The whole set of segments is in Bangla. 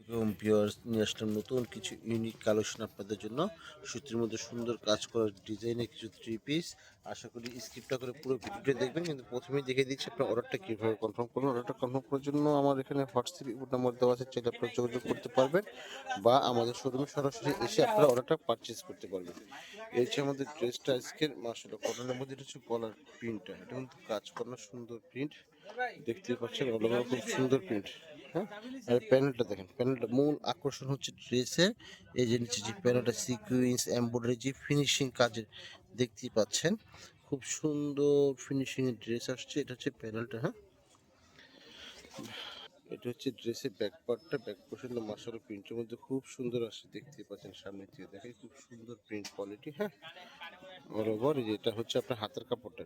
আলাইকুম ভিউয়ার্স, নিয়ে আসলাম নতুন কিছু ইউনিক কালেকশন আপনাদের জন্য। সুতির মধ্যে সুন্দর কাজ করার ডিজাইনের কিছু থ্রি পিস। আশা করি স্কিপটা করে পুরো ভিডিওটা দেখবেন, কিন্তু প্রথমেই দেখে দিচ্ছি আপনার অর্ডারটা কীভাবে কনফার্ম করবেন। অর্ডারটা কনফার্ম করার জন্য আমার এখানে হোয়াটসঅ্যাপ নাম্বার দেওয়া আছে, চাইলে আপনারা যোগাযোগ করতে পারবেন বা আমাদের শোরুমে সরাসরি এসে আপনারা অর্ডারটা পারচেস করতে পারবেন। এই হচ্ছে আমাদের ড্রেসটা আজকের মাশাআল্লাহ কটনের মধ্যে। এটা হচ্ছে গলার প্রিন্টটা, এটা কিন্তু কাজ করার সুন্দর প্রিন্ট দেখতে পাচ্ছেন, অলওভার খুব সুন্দর প্রিন্ট। হ্যাঁ, আর প্যানেলটা দেখেন, প্যানেলটা মূল আকর্ষণ হচ্ছে ড্রেসের। এই যে নিচে যে প্যানেলটা সিকুয়েন্স এমব্রয়ডারি যে ফিনিশিং কাজের দেখতেই পাচ্ছেন, খুব সুন্দর ফিনিশিং এর ড্রেস আসছে। এটা হচ্ছে প্যানেলটা। হ্যাঁ, এটা হচ্ছে ড্রেসের ব্যাক পার্টটা, ব্যাক পোর্শনটা মাশাআল্লাহ প্রিন্টের মধ্যে খুব সুন্দর আসছে, দেখতেই পাচ্ছেন সামনে থেকে দেখেন খুব সুন্দর প্রিন্ট কোয়ালিটি। হ্যাঁ, বরাবর এটা হচ্ছে আপনার হাতের কাপড়টা,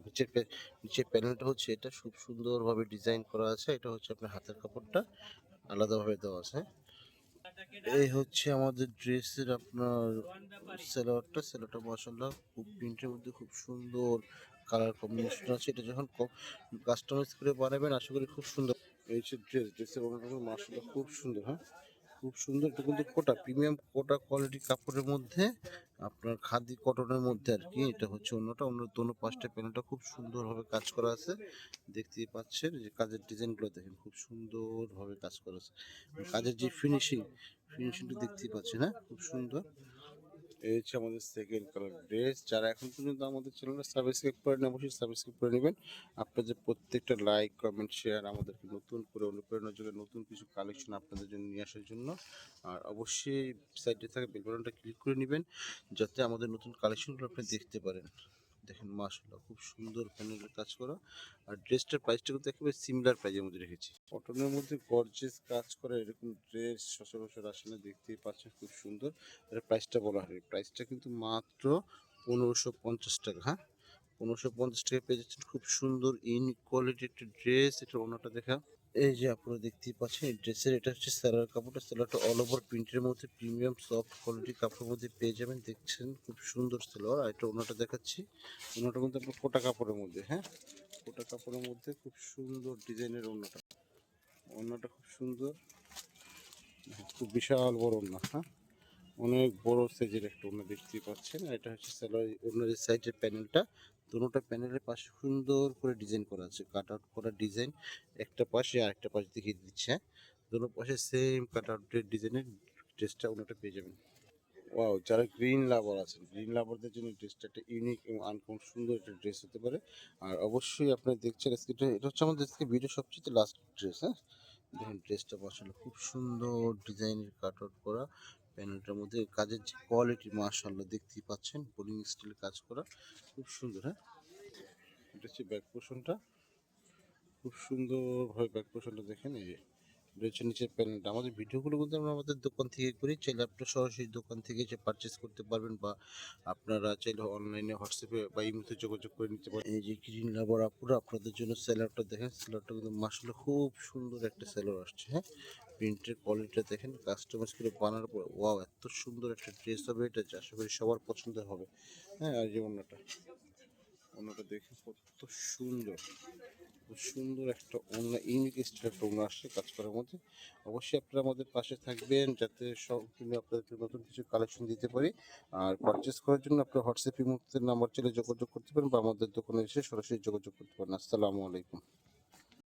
নিচের প্যানেলটা হচ্ছে এটা খুব সুন্দরভাবে ডিজাইন করা আছে। এটা হচ্ছে আপনার হাতের কাপড়টা আলাদাভাবে দেওয়া আছে। এই হচ্ছে আমাদের ড্রেসের আপনার সেলোয়ারটা মাশাআল্লাহ খুব প্রিন্টের মধ্যে খুব সুন্দর কালার কম্বিনেশন আছে। এটা যখন কাস্টমাইজ করে বানাবেন আশা করি খুব সুন্দর। এই হচ্ছে ড্রেসের ওনাটা মাশাআল্লাহ খুব সুন্দর। হ্যাঁ, খুব সুন্দর। এটা কিন্তু কোটা প্রিমিয়াম কোটা কোয়ালিটি কাপড়ের মধ্যে, আপনার খাদি কটনের মধ্যে আর কি। এটা হচ্ছে অন্যটা, অন্য দোনো পাঁচটা প্যানেলটা খুব সুন্দরভাবে কাজ করা আছে, দেখতেই পাচ্ছেন। যে কাজের ডিজাইনগুলো দেখেন খুব সুন্দরভাবে কাজ করা আছে, কাজের যে ফিনিশিংটা দেখতেই পাচ্ছেন। হ্যাঁ, খুব সুন্দর। এই হচ্ছে আমাদের সেকেন্ড কালার ড্রেস। যারা এখন পর্যন্ত আমাদের চ্যানেলটা সাবস্ক্রাইব করেন, অবশ্যই সাবস্ক্রাইব করে নেবেন। আপনাদের প্রত্যেকটা লাইক কমেন্ট শেয়ার আমাদেরকে নতুন করে অনুপ্রেরণার জন্য, নতুন কিছু কালেকশন আপনাদের জন্য নিয়ে আসার জন্য। আর অবশ্যই সাইডে থাকা বেল বাটনটা ক্লিক করে নেবেন, যাতে আমাদের নতুন কালেকশনগুলো আপনি দেখতে পারেন। দেখেন মাশাআল্লাহ খুব সুন্দর প্যানেলের কাজ করা। আর ড্রেসটার প্রাইসটা কিন্তু একেবারে সিমিলার প্রাইজের মধ্যে রেখেছি। কটনের মধ্যে গর্জিয়াস কাজ করা এরকম ড্রেস সচরাচর আসে না, দেখতেই পাচ্ছেন খুব সুন্দর। এর প্রাইসটা বলা হয়, প্রাইসটা কিন্তু মাত্র 1550 টাকা। হ্যাঁ, 1550 টাকায় পেয়ে যাচ্ছেন খুব সুন্দর ইউনিক কোয়ালিটির একটা ড্রেস। এটা ওনাটা দেখা, এই যে আপনারা দেখতেই পাচ্ছেন এই ড্রেসের, এটা হচ্ছে সালোয়ার কাপড়টা। সালোয়ারটা অল ওভার প্রিন্টের মধ্যে প্রিমিয়াম সফট কোয়ালিটি কাপড়ের মধ্যে পেয়ে যাবেন। দেখছেন খুব সুন্দর সালোয়ার। আর এটা ওনাটা দেখাচ্ছি, ওনাটা কিন্তু আপনার কোটা কাপড়ের মধ্যে। হ্যাঁ, কোটা কাপড়ের মধ্যে খুব সুন্দর ডিজাইনের ওনাটা, ওনাটা খুব সুন্দর, খুব বিশাল বড় ওনা। হ্যাঁ, অনেক বড় সাইজের একটা ওনা দেখতেই পাচ্ছেন। আর এটা হচ্ছে সালোয়ার ওনার সাইডের প্যানেলটা, দুটোটা প্যানেলের পাশে সুন্দর করে ডিজাইন করা আছে, কাট আউট করা ডিজাইন। একটা পাশে আর একটা পাশে দেখিয়ে দিচ্ছে। হ্যাঁ, দুটো পাশে সেম কাট আউটের ডিজাইনের ড্রেসটা ওনাটা পেয়ে যাবেন। ওয়াও, যারা গ্রিন লাভার আছেন, গ্রিন লাভারদের জন্য ড্রেসটা একটা ইউনিক এবং আনকমন সুন্দর একটা ড্রেস হতে পারে। আর অবশ্যই আপনারা দেখছেন আজকে এটা হচ্ছে আমাদের আজকে ভিডিও সবচেয়ে লাস্ট ড্রেস। হ্যাঁ, দেখেন ড্রেসটা মাশাআল্লাহ খুব সুন্দর ডিজাইনের কাট আউট করা, প্যানেলটার মধ্যে কাজের যে কোয়ালিটি মাশাআল্লাহ দেখতেই পাচ্ছেন, বোলিং স্টাইলে কাজ করা খুব সুন্দর। হ্যাঁ, এটা হচ্ছে ব্যাক পোর্শনটা, খুব সুন্দরভাবে ব্যাক পোর্শনটা দেখেন। এই যে রয়েছে নিচের প্যানেলটা। আমাদের ভিডিওগুলো কিন্তু আমরা আমাদের দোকান থেকে করি, চাইলে আপনারা সরাসরি দোকান থেকে এসে পারচেস করতে পারবেন বা আপনারা চাইলে অনলাইনে হোয়াটসঅ্যাপে বা ইমোতে যোগাযোগ করে নিতে পারেন। এই যে গ্রিন লাভার আপুরা আপনাদের জন্য সেলারটা দেখেন, সেলারটা কিন্তু মাশাআল্লাহ খুব সুন্দর একটা সেলার আসছে। হ্যাঁ, প্রিন্টের কোয়ালিটিটা দেখেন, কাস্টমাইজ করে বানানোর পর ওয়াও এত সুন্দর একটা ড্রেস হবে এটা, যে আশা করি সবার পছন্দ হবে। হ্যাঁ, আর যে অন্যটা, অন্যটা দেখে কত সুন্দর, খুব সুন্দর একটা অন্য ইউনিক স্টাইল একটা অন্য আসছে কাজ করার মধ্যে। অবশ্যই আপনারা আমাদের পাশে থাকবেন, যাতে সম্পূর্ণ আপনাদেরকে নতুন কিছু কালেকশন দিতে পারি। আর পারচেস করার জন্য আপনার হোয়াটসঅ্যাপ ইমোতে নাম্বার চলে যোগাযোগ করতে পারেন বা আমাদের দোকানে এসে সরাসরি যোগাযোগ করতে পারেন। আসসালামু আলাইকুম।